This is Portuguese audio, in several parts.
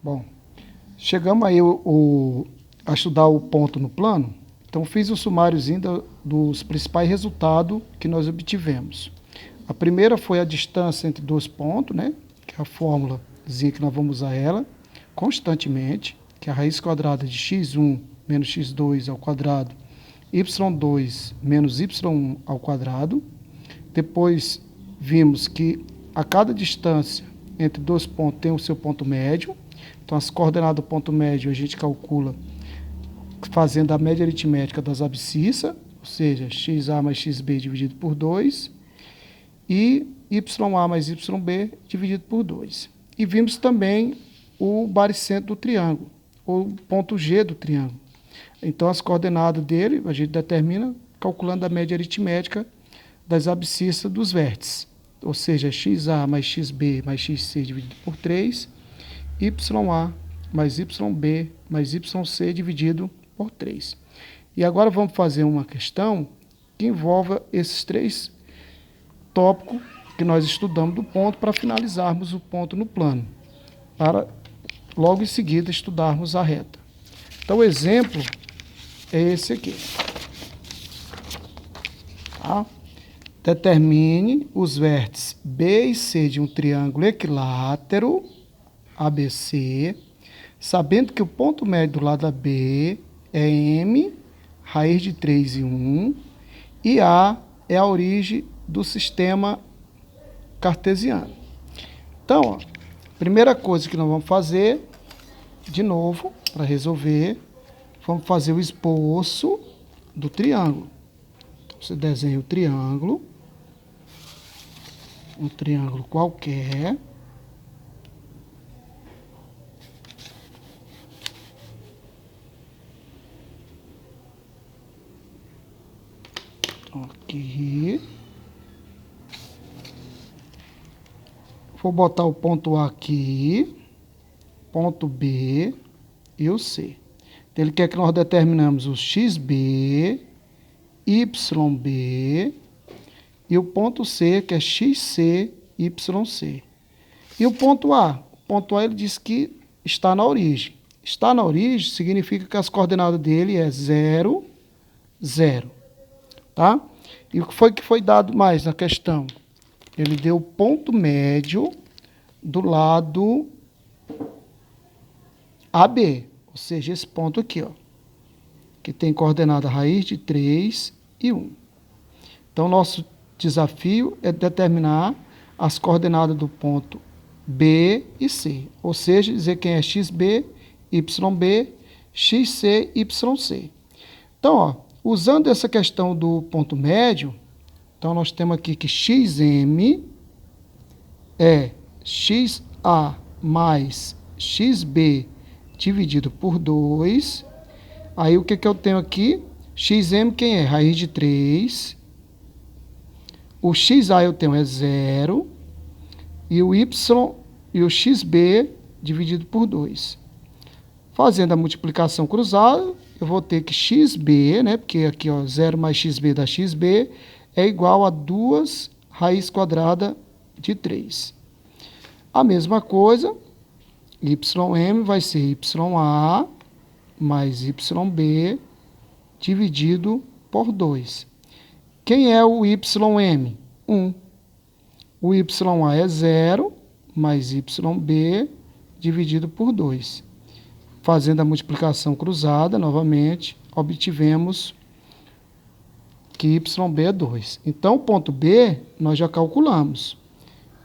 Bom, chegamos aí a estudar o ponto no plano. Então, fiz o sumáriozinho dos principais resultados que nós obtivemos. A primeira foi a distância entre dois pontos, né? Que é a fórmulazinha que nós vamos usar ela constantemente, que é a raiz quadrada de x1 menos x2 ao quadrado, y2 menos y1 ao quadrado. Depois, vimos que a cada distância entre dois pontos tem o seu ponto médio. Então, as coordenadas do ponto médio a gente calcula fazendo a média aritmética das abscissas, ou seja, xa mais xb dividido por 2, e ya mais yb dividido por 2. E vimos também o baricentro do triângulo, ou ponto G do triângulo. Então, as coordenadas dele a gente determina calculando a média aritmética das abscissas dos vértices, ou seja, xa mais xb mais xc dividido por 3, ya mais yb mais yc dividido por 3. E agora vamos fazer uma questão que envolva esses três tópicos que nós estudamos do ponto para finalizarmos o ponto no plano, para logo em seguida estudarmos a reta. Então, o exemplo é esse aqui. Tá? Determine os vértices B e C de um triângulo equilátero, ABC, sabendo que o ponto médio do lado AB é M, raiz de 3 e 1, e A é a origem do sistema cartesiano. Então, ó, primeira coisa que nós vamos fazer, de novo, para resolver, vamos fazer o esboço do triângulo. Então, você desenha o triângulo, um triângulo qualquer. Aqui. Vou botar o ponto A aqui, ponto B e o C. Então, ele quer que nós determinamos o XB, YB e o ponto C, que é XC, YC. E o ponto A? O ponto A ele diz que está na origem. Está na origem significa que as coordenadas dele é 0, 0. Tá? E o que foi dado mais na questão? Ele deu o ponto médio do lado AB, ou seja, esse ponto aqui, ó, que tem coordenada raiz de 3 e 1. Então, nosso desafio é determinar as coordenadas do ponto B e C, ou seja, dizer quem é XB, YB, XC, YC. Então, ó, usando essa questão do ponto médio, então nós temos aqui que XM é XA mais XB dividido por 2. Aí o que eu tenho aqui? XM quem é? Raiz de 3. O XA eu tenho é 0. E o Y e o XB dividido por 2. Fazendo a multiplicação cruzada, eu vou ter que XB, né? Porque aqui, ó, 0 mais XB dá XB, é igual a 2 raiz quadrada de 3. A mesma coisa, YM vai ser YA mais YB dividido por 2. Quem é o YM? 1. O YA é 0 mais YB dividido por 2. Fazendo a multiplicação cruzada, novamente, obtivemos que YB é 2. Então, o ponto B, nós já calculamos.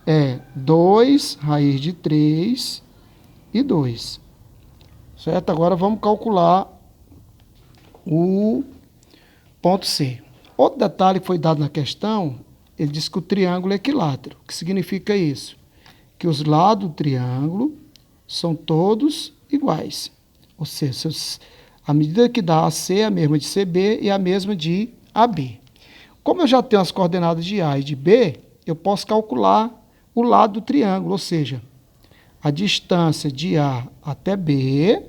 É 2 raiz de 3 e 2. Certo? Agora, vamos calcular o ponto C. Outro detalhe que foi dado na questão, ele diz que o triângulo é equilátero. O que significa isso? Que os lados do triângulo são todos iguais. Ou seja, a medida que dá AC é a mesma de CB e a mesma de AB. Como eu já tenho as coordenadas de A e de B, eu posso calcular o lado do triângulo, ou seja, a distância de A até B,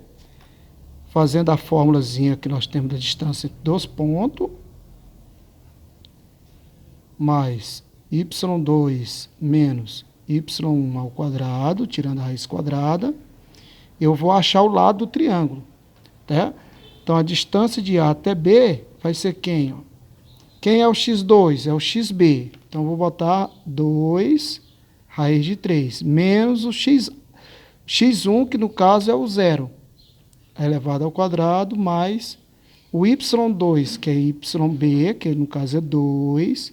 fazendo a fórmulazinha que nós temos da distância entre dois pontos, mais y2 menos y1 ao quadrado, tirando a raiz quadrada, eu vou achar o lado do triângulo, tá? Então, a distância de A até B vai ser quem? Ó? Quem é o x2? É o xb. Então, eu vou botar 2 raiz de 3, menos o x1, que no caso é o 0, elevado ao quadrado, mais o y2, que é yb, que no caso é 2,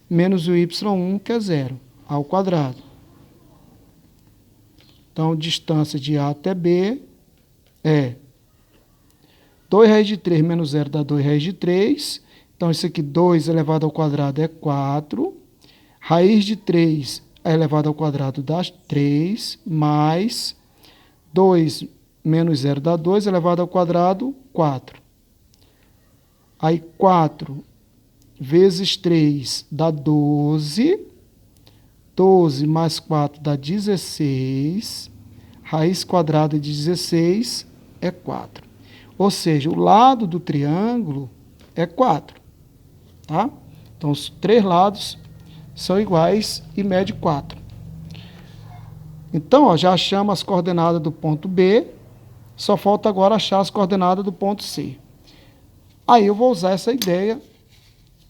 menos o y1, que é 0, ao quadrado. Então, distância de A até B é 2 raiz de 3 menos 0 dá 2 raiz de 3. Então, isso aqui, 2 elevado ao quadrado é 4. Raiz de 3 elevado ao quadrado dá 3, mais 2 menos 0 dá 2, elevado ao quadrado, 4. Aí, 4 vezes 3 dá 12. 12 mais 4 dá 16. Raiz quadrada de 16 é 4. Ou seja, o lado do triângulo é 4. Tá? Então, os três lados são iguais e mede 4. Então, ó, já achamos as coordenadas do ponto B, só falta agora achar as coordenadas do ponto C. Aí eu vou usar essa ideia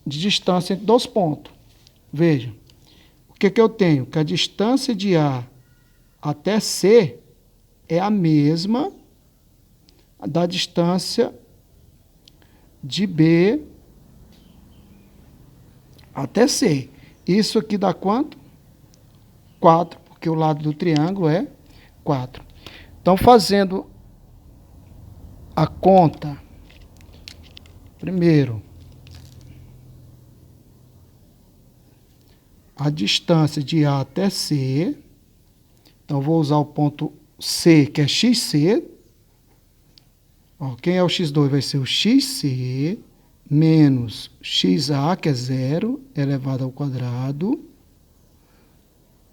de distância entre dois pontos. Veja, o que eu tenho? Que a distância de A até C é a mesma da distância de B até C. Isso aqui dá quanto? 4, porque o lado do triângulo é 4. Então, fazendo a conta, primeiro, a distância de A até C. Então, vou usar o ponto C, que é XC. Ó, quem é o X2? Vai ser o XC menos XA, que é 0, elevado ao quadrado,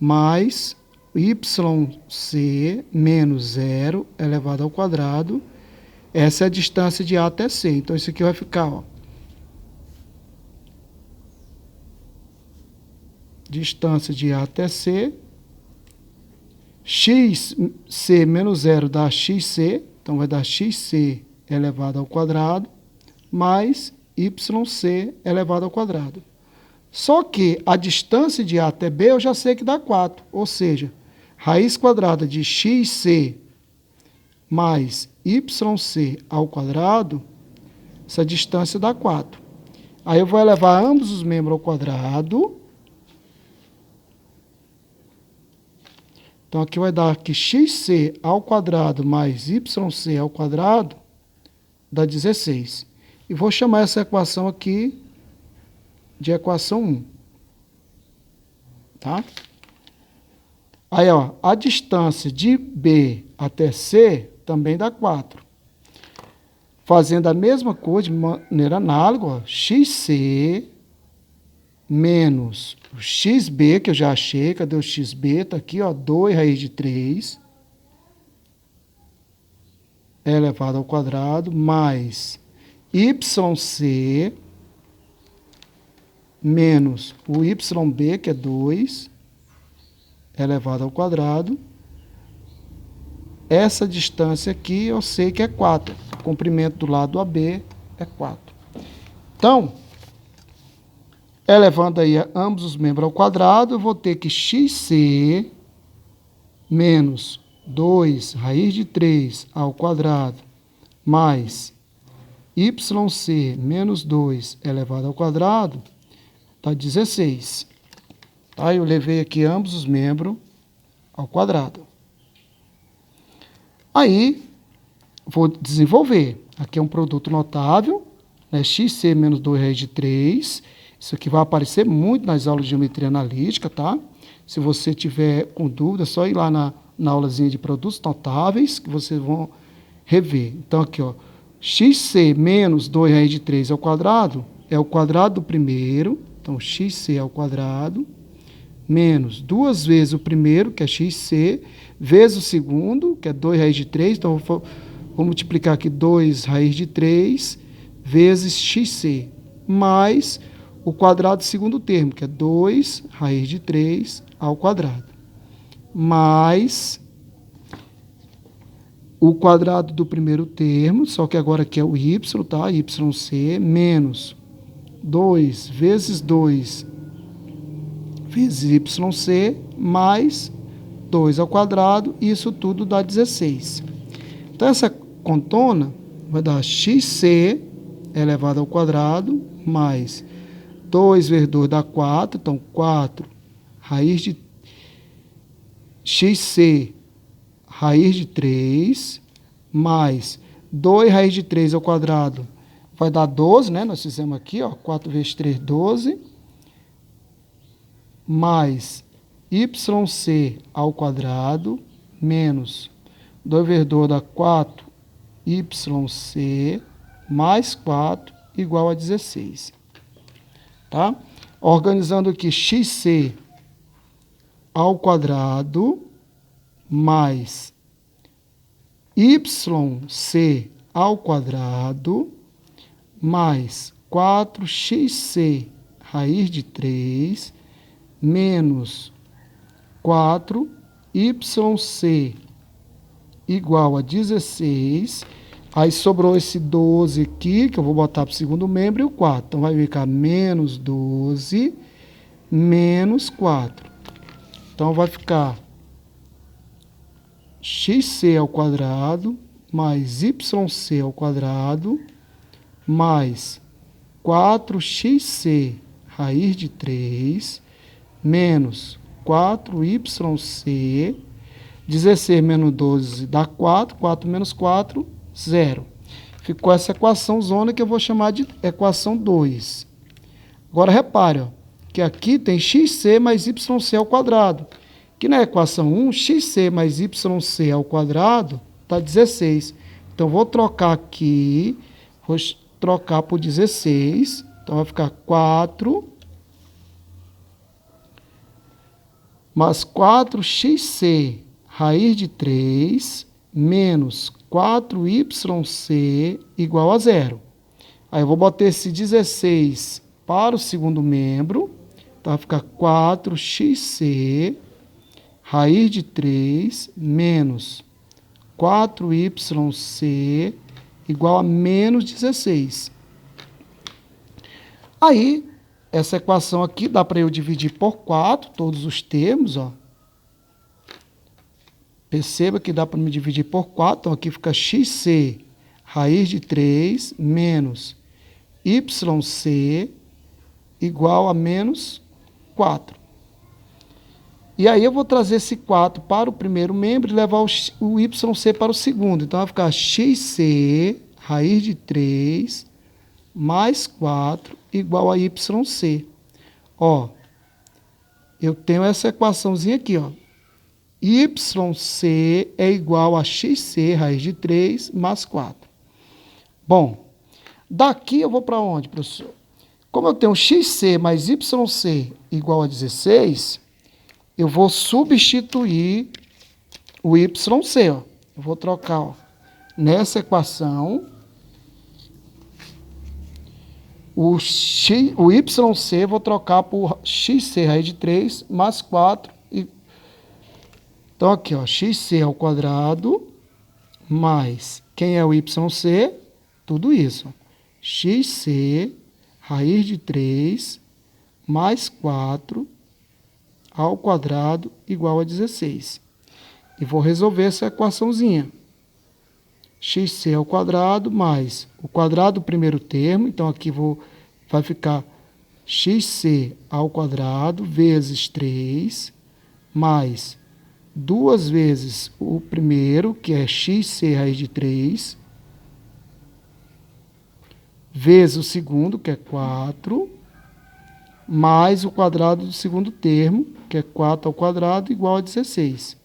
mais YC menos 0, elevado ao quadrado. Essa é a distância de A até C. Então, isso aqui vai ficar, ó, distância de A até C, XC menos 0 dá XC, então vai dar XC elevado ao quadrado, mais YC elevado ao quadrado. Só que a distância de A até B eu já sei que dá 4, ou seja, raiz quadrada de XC mais YC ao quadrado, essa distância dá 4. Aí eu vou elevar ambos os membros ao quadrado. Então, aqui vai dar que XC ao quadrado mais YC ao quadrado dá 16. E vou chamar essa equação aqui de equação 1. Tá? Aí, ó, a distância de B até C também dá 4. Fazendo a mesma coisa de maneira análoga, ó, XC menos o XB, que eu já achei. Cadê o XB? Está aqui, ó, 2 raiz de 3 elevado ao quadrado, mais YC menos o YB, que é 2 elevado ao quadrado. Essa distância aqui eu sei que é 4. O comprimento do lado AB é 4. Então, elevando aí ambos os membros ao quadrado, eu vou ter que XC menos 2 raiz de 3 ao quadrado mais YC menos 2 elevado ao quadrado dá 16. Tá? Eu levei aqui ambos os membros ao quadrado. Aí, vou desenvolver. Aqui é um produto notável, né? XC menos 2 raiz de 3. Isso aqui vai aparecer muito nas aulas de geometria analítica, tá? Se você tiver com dúvida, é só ir lá na aulazinha de produtos notáveis, que vocês vão rever. Então, aqui, ó, XC menos 2 raiz de 3 ao quadrado é o quadrado do primeiro. Então, XC ao quadrado, menos 2 vezes o primeiro, que é XC, vezes o segundo, que é 2 raiz de 3. Então, vou multiplicar aqui 2 raiz de 3 vezes XC, mais o quadrado do segundo termo, que é 2 raiz de 3 ao quadrado, mais o quadrado do primeiro termo, só que agora aqui é o y, tá? YC, menos 2 vezes 2 vezes YC, mais 2 ao quadrado, e isso tudo dá 16. Então, essa contona vai dar xc elevado ao quadrado, mais 2 vezes 2 dá 4, então 4 raiz de xc raiz de 3, mais 2 raiz de 3 ao quadrado, vai dar 12, né? Nós fizemos aqui, ó, 4 vezes 3, 12, mais YC ao quadrado, menos 2 vezes 2 dá 4, YC, mais 4, igual a 16. Tá? Organizando aqui, XC ao quadrado, mais YC ao quadrado, mais 4xc raiz de 3, menos 4yc igual a 16. Aí sobrou esse 12 aqui, que eu vou botar para o segundo membro, e o 4. Então, vai ficar menos 12, menos 4. Então, vai ficar xc ao quadrado, mais yc ao quadrado, mais 4xc raiz de 3, menos 4yc, 16 menos 12 dá 4, 4 menos 4, 0. Ficou essa equação zona que eu vou chamar de equação 2. Agora, repare, ó, que aqui tem xc mais yc ao quadrado. Que na equação 1, xc mais yc ao quadrado dá 16. Então, vou trocar aqui, vou trocar por 16. Então, vai ficar 4 mais 4xc raiz de 3 menos 4yc igual a 0. Aí eu vou botar esse 16 para o segundo membro. Então, vai ficar 4xc raiz de 3 menos 4yc igual a menos 16. Aí, essa equação aqui dá para eu dividir por 4, todos os termos, ó. Perceba que dá para me dividir por 4, então aqui fica xc raiz de 3 menos yc igual a menos 4. E aí eu vou trazer esse 4 para o primeiro membro e levar o YC para o segundo. Então, vai ficar XC, raiz de 3, mais 4, igual a YC. Ó, eu tenho essa equaçãozinha aqui, ó. YC é igual a XC, raiz de 3, mais 4. Bom, daqui eu vou para onde, professor? Como eu tenho XC mais YC igual a 16... eu vou substituir o YC, ó. Eu vou trocar, ó, nessa equação o YC, vou trocar por XC raiz de 3 mais 4. Então, aqui, ó, XC ao quadrado mais, quem é o YC? Tudo isso, ó. XC raiz de 3 mais 4 ao quadrado igual a 16. E vou resolver essa equaçãozinha. XC ao quadrado mais o quadrado do primeiro termo. Então, aqui vai ficar XC ao quadrado vezes 3, mais 2 vezes o primeiro, que é XC raiz de 3, vezes o segundo, que é 4, mais o quadrado do segundo termo, que é 4 ao quadrado, igual a 16.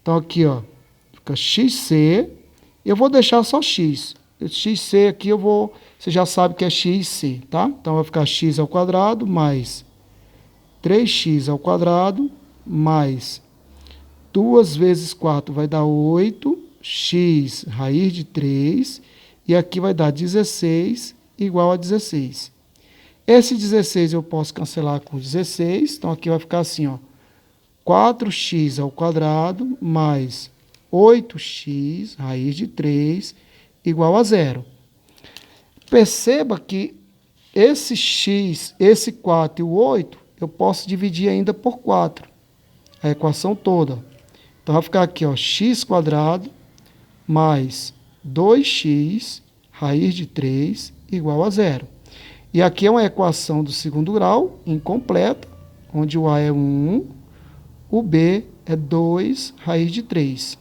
Então, aqui, ó, fica XC, eu vou deixar só X. Esse XC aqui você já sabe que é XC, tá? Então, vai ficar X ao quadrado, mais 3x ao quadrado, mais 2 vezes 4 vai dar 8, x raiz de 3, e aqui vai dar 16, igual a 16. Esse 16 eu posso cancelar com 16, então aqui vai ficar assim, ó, 4x ao quadrado mais 8x raiz de 3 igual a zero. Perceba que esse x, esse 4 e o 8, eu posso dividir ainda por 4, a equação toda. Então, vai ficar aqui, ó, x² mais 2x raiz de 3 igual a zero. E aqui é uma equação do segundo grau, incompleta, onde o A é 1, o B é 2 raiz de 3.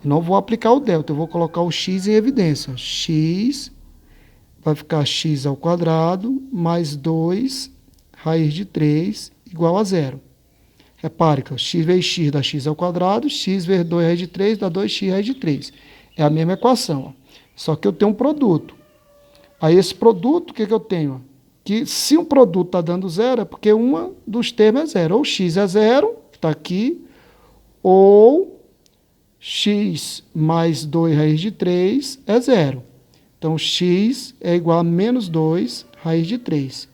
Eu não vou aplicar o delta, eu vou colocar o x em evidência. X vai ficar x² mais 2 raiz de 3 igual a zero. Repare que x vezes x dá x², x vezes 2 raiz de 3 dá 2x raiz de 3. É a mesma equação, ó. Só que eu tenho um produto. Aí esse produto, o que eu tenho? Que se um produto está dando zero, é porque um dos termos é zero. Ou x é zero, que está aqui, ou x mais 2 raiz de 3 é zero. Então, x é igual a menos 2 raiz de 3.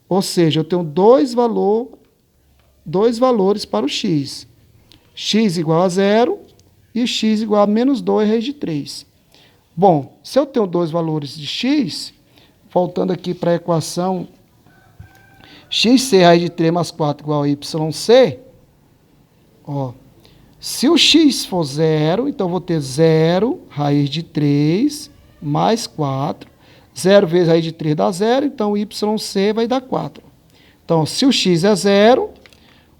Ou seja, eu tenho dois valores para o x. X igual a zero e x igual a menos 2 raiz de 3. Bom, se eu tenho dois valores de x, voltando aqui para a equação xc raiz de 3 mais 4 igual a yc, ó, se o x for zero, então eu vou ter 0 raiz de 3 mais 4. 0 vezes raiz de 3 dá 0, então o yc vai dar 4. Então, se o x é 0,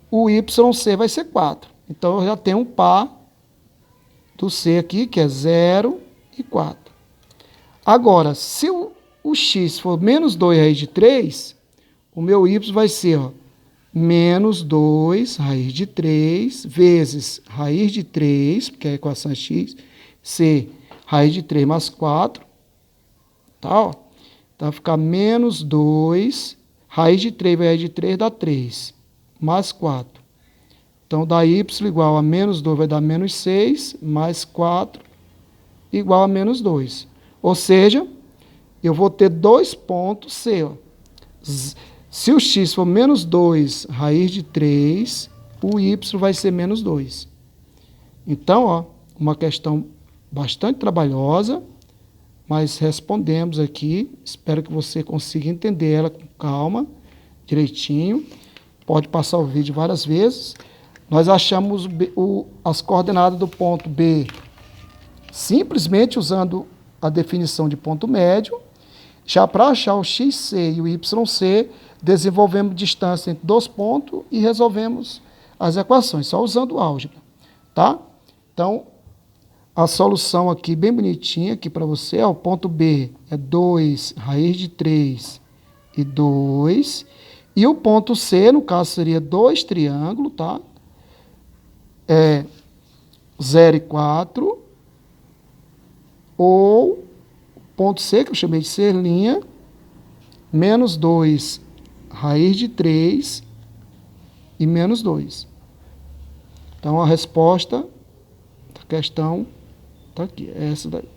o yc vai ser 4. Então, eu já tenho um par do c aqui, que é 0 e 4. Agora, se o x for menos 2 raiz de 3, o meu y vai ser, ó, menos 2 raiz de 3 vezes raiz de 3, porque a equação é x, c raiz de 3 mais 4, tá, ó. Então, vai ficar menos 2, raiz de 3 vezes raiz de 3 dá 3, mais 4. Então, dá y igual a menos 2 vai dar menos 6, mais 4 igual a menos 2. Ou seja, eu vou ter dois pontos C, ó. Se o x for menos 2 raiz de 3, o y vai ser menos 2. Então, ó, uma questão bastante trabalhosa, mas respondemos aqui. Espero que você consiga entender ela com calma, direitinho. Pode passar o vídeo várias vezes. Nós achamos as coordenadas do ponto B simplesmente usando a definição de ponto médio. Já para achar o xc e o yc, desenvolvemos distância entre dois pontos e resolvemos as equações, só usando álgebra, tá? Então, a solução aqui, bem bonitinha aqui para você, ó, o ponto B é 2 raiz de 3 e 2, e o ponto C, no caso, seria 2 triângulos, tá? É 0 e 4, ou ponto C, que eu chamei de ser linha, menos 2 raiz de 3 e menos 2. Então, a resposta da questão está aqui, é essa daí.